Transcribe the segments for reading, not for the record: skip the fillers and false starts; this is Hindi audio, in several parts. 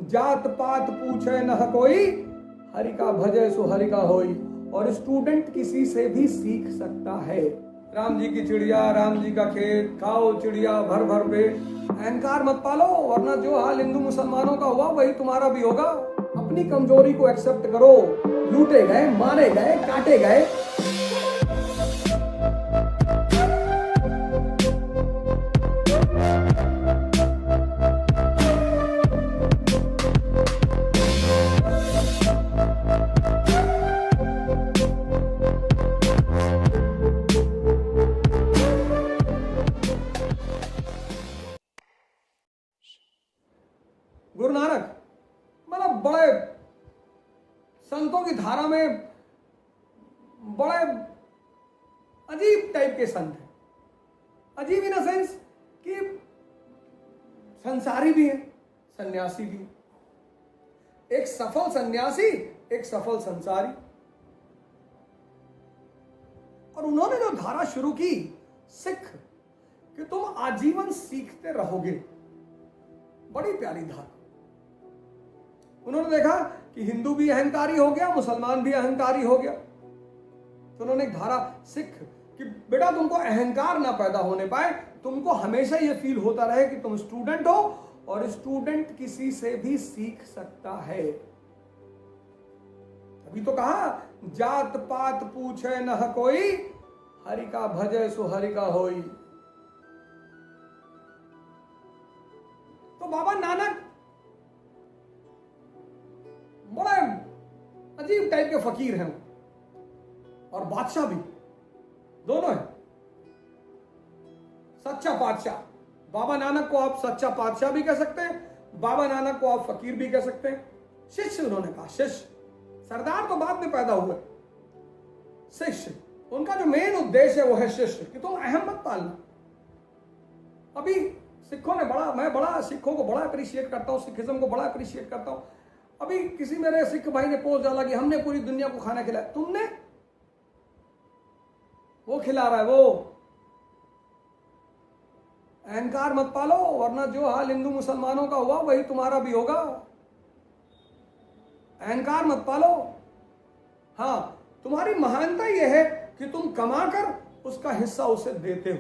जात पात पूछे न कोई, हरि का भजे सो हरि का होई। और स्टूडेंट किसी से भी सीख सकता है। राम जी की चिड़िया, राम जी का खेत, खाओ चिड़िया भर भर पेट। अहंकार मत पालो, वरना जो हाल हिंदू मुसलमानों का हुआ वही तुम्हारा भी होगा। अपनी कमजोरी को एक्सेप्ट करो। लूटे गए, मारे गए, काटे गए, गुरु नानक मतलब बड़े संतों की धारा में बड़े अजीब टाइप के संत हैं। अजीब इन सेंस कि संसारी भी है, सन्यासी भी है। एक सफल सन्यासी, एक सफल संसारी। और उन्होंने जो धारा शुरू की, सिख, कि तुम आजीवन सीखते रहोगे, बड़ी प्यारी धारा। उन्होंने देखा कि हिंदू भी अहंकारी हो गया, मुसलमान भी अहंकारी हो गया, तो उन्होंने एक धारा सिख कि बेटा तुमको अहंकार ना पैदा होने पाए, तुमको हमेशा यह फील होता रहे कि तुम स्टूडेंट हो और स्टूडेंट किसी से भी सीख सकता है। अभी तो कहा जात पात पूछे न कोई, हरि का भजे सो हरि का होई। तो बाबा नानक बड़े अजीब टाइप के फकीर हैं और बादशाह भी, दोनों हैं। सच्चा बादशाह। बाबा नानक को आप सच्चा बादशाह भी कह सकते हैं, बाबा नानक को आप फकीर भी कह सकते हैं। शिष्य उन्होंने कहा, शिष्य। सरदार तो बाद में पैदा हुए, शिष्य उनका जो मेन उद्देश्य है वो है शिष्य, कि तुम अहम मत पालना। अभी सिखों ने मैं बड़ा सिखों को बड़ा अप्रिशिएट करता हूं, सिखिज्म को बड़ा अप्रिशिएट करता हूं। अभी किसी मेरे सिख भाई ने पोस्ट डाला कि हमने पूरी दुनिया को खाना खिलाया। तुमने, वो खिला रहा है वो। अहंकार मत पालो, वरना जो हाल हिंदू मुसलमानों का हुआ वही तुम्हारा भी होगा। अहंकार मत पालो। हां, तुम्हारी महानता यह है कि तुम कमाकर उसका हिस्सा उसे देते हो,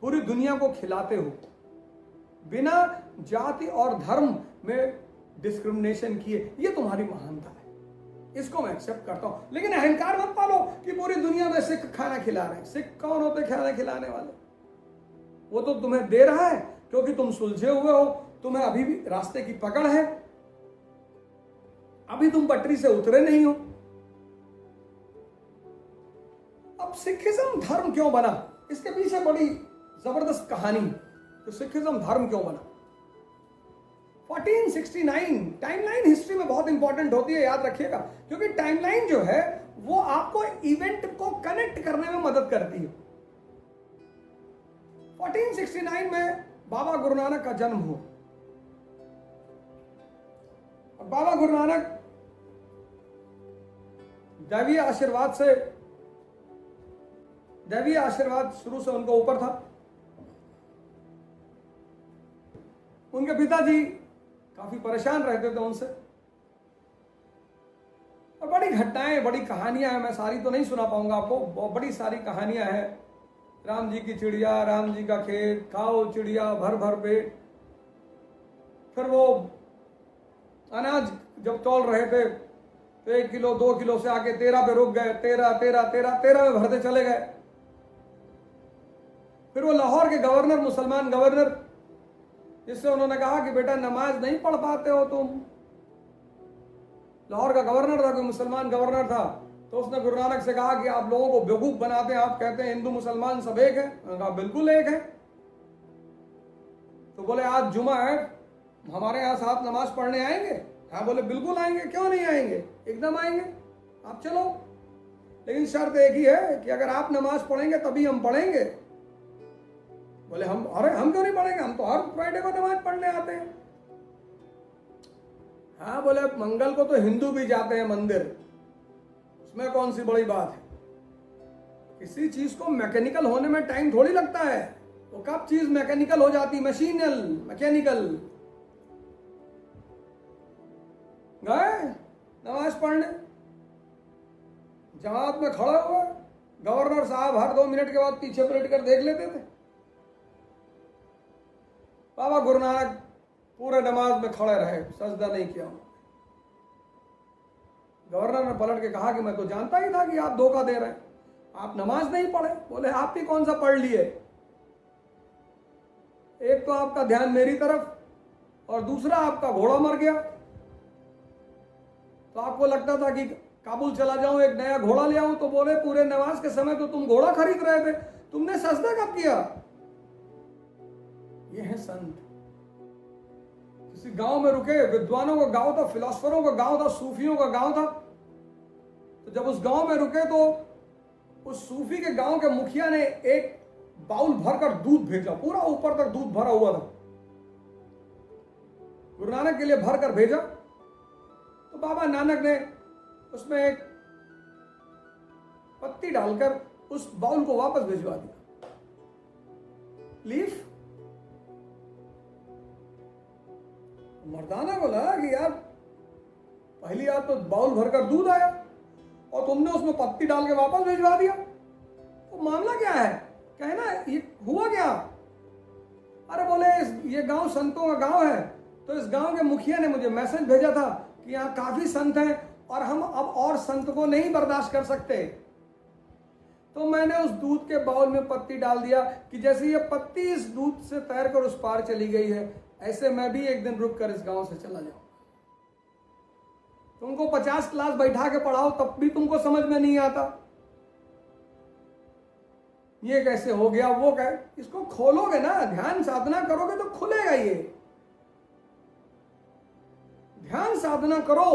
पूरी दुनिया को खिलाते हो, बिना जाति और धर्म में डिस्क्रिमिनेशन किए। ये तुम्हारी महानता है, इसको मैं एक्सेप्ट करता हूं। लेकिन अहंकार मत पालो कि पूरी दुनिया में सिख खाना खिला रहे हैं। सिख कौन होते खाना खिलाने वाले? वो तो तुम्हें दे रहा है क्योंकि तुम सुलझे हुए हो, तुम्हें अभी भी रास्ते की पकड़ है, अभी तुम पटरी से उतरे नहीं हो। अब सिखिज्म धर्म क्यों बना, इसके पीछे बड़ी जबरदस्त कहानी है कि सिखिज्म धर्म क्यों बना। 1469 टाइमलाइन हिस्ट्री में बहुत इंपॉर्टेंट होती है, याद रखिएगा, क्योंकि टाइमलाइन जो है वो आपको इवेंट को कनेक्ट करने में मदद करती है। 1469 में बाबा गुरु नानक का जन्म हुआ। बाबा गुरु नानक दैवीय आशीर्वाद शुरू से उनको ऊपर था। उनके पिताजी काफी परेशान रहते थे उनसे, और बड़ी घटनाएं, बड़ी कहानियां हैं। मैं सारी तो नहीं सुना पाऊंगा आपको, बड़ी सारी कहानियां हैं। राम जी की चिड़िया, राम जी का खेत, खाओ चिड़िया भर भर पेट। फिर वो अनाज जब तौल रहे थे तो 1 किलो 2 किलो से आके 13 पे रुक गए, 13 में भरते चले गए। फिर वो लाहौर के गवर्नर, मुसलमान गवर्नर, जिससे उन्होंने कहा कि बेटा नमाज नहीं पढ़ पाते हो तुम। लाहौर का गवर्नर था, कोई मुसलमान गवर्नर था, तो उसने गुरु नानक से कहा कि आप लोगों को बेवकूफ बनाते हैं, आप कहते हैं हिंदू मुसलमान सब एक है। उन्होंने कहा बिल्कुल एक है। तो बोले आज जुमा है, हमारे यहाँ साथ नमाज पढ़ने आएंगे? हाँ, बोले बिल्कुल आएंगे, क्यों नहीं आएंगे, एकदम आएंगे, आप चलो, लेकिन शर्त एक ही है कि अगर आप नमाज पढ़ेंगे तभी हम पढ़ेंगे। बोले हम क्यों नहीं पढ़ेंगे, हम तो हर फ्राइडे को नमाज पढ़ने आते हैं। हाँ, बोले मंगल को तो हिंदू भी जाते हैं मंदिर, उसमें कौन सी बड़ी बात है। किसी चीज को मैकेनिकल होने में टाइम थोड़ी लगता है, तो कब चीज मैकेनिकल हो जाती, मैकेनिकल। पढ़ने, जमात में खड़ा हुआ, गवर्नर साहब हर 2 मिनट के बाद पीछे पलट कर देख लेते थे। बाबा गुरु नानक पूरे नमाज में खड़े रहे, सजदा नहीं किया। गवर्नर ने पलट के कहा कि मैं तो जानता ही था कि आप धोखा दे रहे हैं, आप नमाज नहीं पढ़े। बोले आप भी कौन सा पढ़ लिए, एक तो आपका ध्यान मेरी तरफ और दूसरा आपका घोड़ा मर गया। तो आपको लगता था कि काबुल चला जाऊं, एक नया घोड़ा ले आऊं। तो बोले पूरे नमाज के समय तो तुम घोड़ा खरीद रहे थे, तुमने सजदा कब किया। ये है संत। किसी गांव में रुके, विद्वानों का गांव था, फिलोसफरों का गांव था, सूफियों का गांव था। तो जब उस गांव में रुके तो उस सूफी के गांव के मुखिया ने एक बाउल भरकर दूध भेजा, पूरा ऊपर तक दूध भरा हुआ था, गुरु नानक के लिए भरकर भेजा। तो बाबा नानक ने उसमें एक पत्ती डालकर उस बाउल को वापस भिजवा दिया। लीफ। मर्दाना को लगा कि यार पहली बात तो बाउल भरकर दूध आया और तुमने उसमें पत्ती डाल के वापस भिजवा दिया, तो मामला क्या है, कहना ये हुआ क्या। अरे बोले ये गांव संतों का गांव है, तो इस गांव के मुखिया ने मुझे मैसेज भेजा था कि यहाँ काफी संत हैं और हम अब और संत को नहीं बर्दाश्त कर सकते। तो मैंने उस दूध के बाउल में पत्ती डाल दिया कि जैसे ये पत्ती इस दूध से तैरकर उस पार चली गई है, ऐसे मैं भी एक दिन रुक कर इस गांव से चला जाऊं। तुमको 50 क्लास बैठा के पढ़ाओ तब भी तुमको समझ में नहीं आता, ये कैसे हो गया, वो क्या। इसको खोलोगे ना, ध्यान साधना करोगे तो खुलेगा। ये ध्यान साधना करो,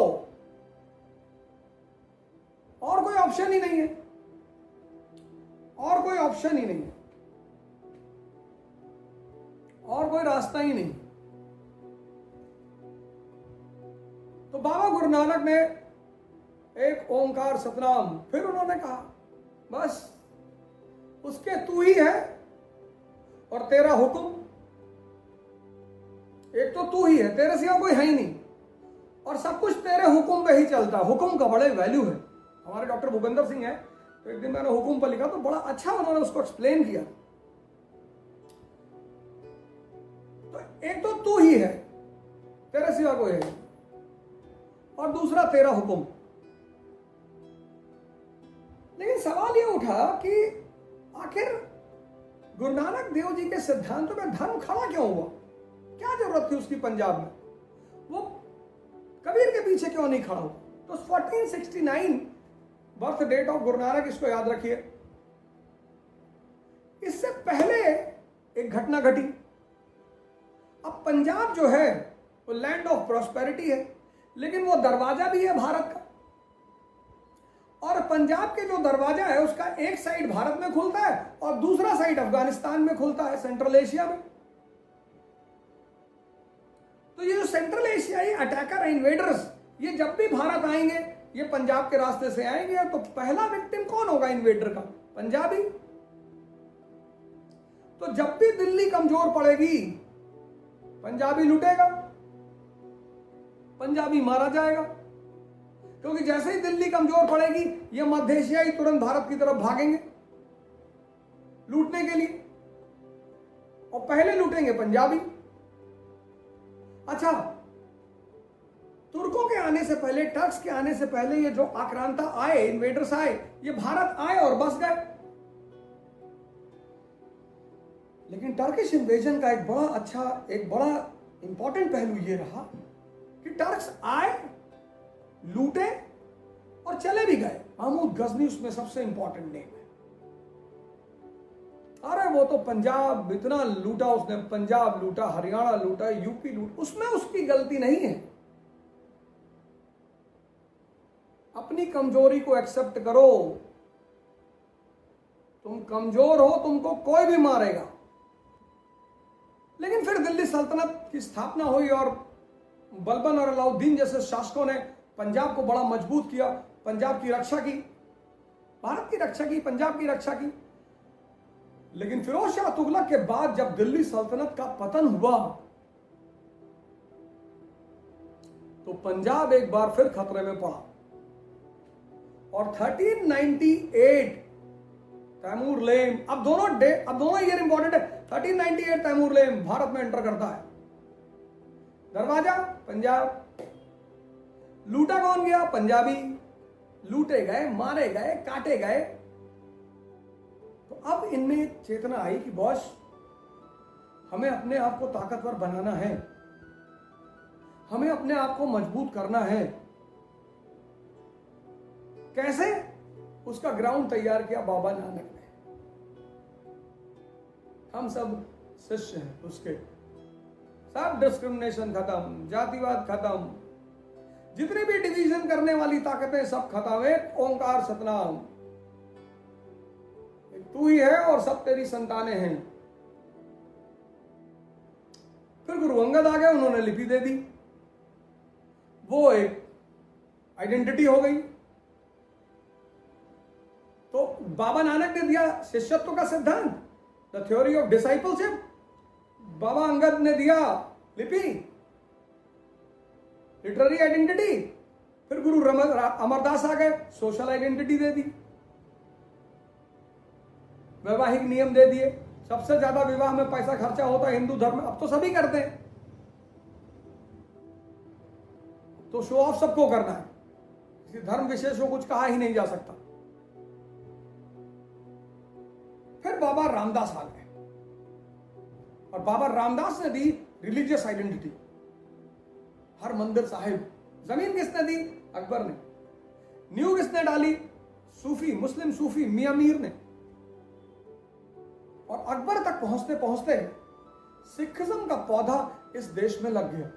और कोई ऑप्शन ही नहीं है, और कोई ऑप्शन ही नहीं है, और कोई रास्ता ही नहीं। तो बाबा गुरु नानक ने एक ओंकार सतनाम, फिर उन्होंने कहा बस उसके तू ही है और तेरा हुक्म, एक तो तू ही है, तेरे सिवा कोई है ही नहीं, और सब कुछ तेरे हुक्म पे ही चलता है। हुक्म का बड़े वैल्यू है। हमारे डॉक्टर भूपेंद्र सिंह है, तो एक दिन मैंने हुक्म पर लिखा तो बड़ा अच्छा उन्होंने उसको एक्सप्लेन किया। तो एक तो तू ही है, तेरे सिवा कोई है, और दूसरा तेरा हुक्म। लेकिन सवाल यह उठा कि आखिर गुरु नानक देव जी के सिद्धांतों में धर्म खड़ा क्यों हुआ, क्या जरूरत थी उसकी पंजाब में, वो कबीर के पीछे क्यों नहीं खड़ा हुआ। तो 1469 birth date of Guru Nanak, इसको याद रखिए। इससे पहले एक घटना घटी। अब पंजाब जो है वो लैंड ऑफ प्रॉस्पेरिटी है, लेकिन वो दरवाजा भी है भारत का, और पंजाब के जो दरवाजा है उसका एक साइड भारत में खुलता है और दूसरा साइड अफगानिस्तान में खुलता है, सेंट्रल एशिया में। तो ये जो सेंट्रल एशियाई अटैकर इन्वेडर्स, ये जब भी भारत आएंगे ये पंजाब के रास्ते से आएंगे, तो पहला विक्टिम कौन होगा इन्वेडर का, पंजाबी। तो जब भी दिल्ली कमजोर पड़ेगी पंजाबी लूटेगा, पंजाबी मारा जाएगा, क्योंकि जैसे ही दिल्ली कमजोर पड़ेगी ये मध्य एशियाई तुरंत भारत की तरफ भागेंगे लूटने के लिए, और पहले लूटेंगे पंजाबी। अच्छा, तुर्कों के आने से पहले, टर्क्स के आने से पहले ये जो आक्रांता आए, इन्वेडर्स आए, ये भारत आए और बस गए। लेकिन टर्किश इन्वेजन का एक बड़ा इंपॉर्टेंट पहलू ये रहा कि टर्क्स आए, लूटे और चले भी गए। महमूद गजनी उसमें सबसे इंपॉर्टेंट नेम है। अरे वो तो पंजाब इतना लूटा उसने, पंजाब लूटा, हरियाणा लूटा, यूपी लूटा, उसमें उसकी गलती नहीं है। अपनी कमजोरी को एक्सेप्ट करो। तुम कमजोर हो, तुमको कोई भी मारेगा। लेकिन फिर दिल्ली सल्तनत की स्थापना हुई और बलबन और अलाउद्दीन जैसे शासकों ने पंजाब को बड़ा मजबूत किया, पंजाब की रक्षा की, भारत की रक्षा की, पंजाब की रक्षा की। लेकिन फिरोज शाह तुगलक के बाद जब दिल्ली सल्तनत का पतन हुआ तो पंजाब एक बार फिर खतरे में पड़ा। और 1398 तैमूरलेन, अब दोनों ईयर इंपॉर्टेंट है। 1398 तैमूरलेन भारत में एंटर करता है। दरवाजा पंजाब। लूटा कौन गया? पंजाबी। लूटे गए, मारे गए, काटे गए। तो अब इनमें चेतना आई कि बॉस, हमें अपने आप को ताकतवर बनाना है, हमें अपने आप को मजबूत करना है। कैसे? उसका ग्राउंड तैयार किया बाबा नानक ने। हम सब शिष्य हैं उसके। सब डिस्क्रिमिनेशन खत्म, जातिवाद खत्म, जितनी भी डिवीजन करने वाली ताकतें सब खत्म। एक ओंकार सतनाम, तू ही है और सब तेरी संतानें हैं। फिर गुरु अंगद आ गए, उन्होंने लिपि दे दी, वो एक आइडेंटिटी हो गई। तो बाबा नानक ने दिया शिष्यत्व का सिद्धांत, द थ्योरी ऑफ डिसाइपलशिप। बाबा अंगद ने दिया लिपि, लिटरेरी आइडेंटिटी। फिर गुरु अमरदास आ गए, सोशल आइडेंटिटी दे दी, वैवाहिक नियम दे दिए। सबसे ज्यादा विवाह में पैसा खर्चा होता है हिंदू धर्म में, अब तो सभी करते हैं, तो शो ऑफ सबको करना है, किसी धर्म विशेष को कुछ कहा ही नहीं जा सकता। फिर बाबा रामदास आ गए और बाबा रामदास ने दी रिलीजियस आइडेंटिटी। हर मंदिर साहिब, जमीन किसने दी? अकबर ने। न्यू किसने डाली? सूफी, मुस्लिम सूफी मियां मीर ने। और अकबर तक पहुंचते पहुंचते सिखिज्म का पौधा इस देश में लग गया।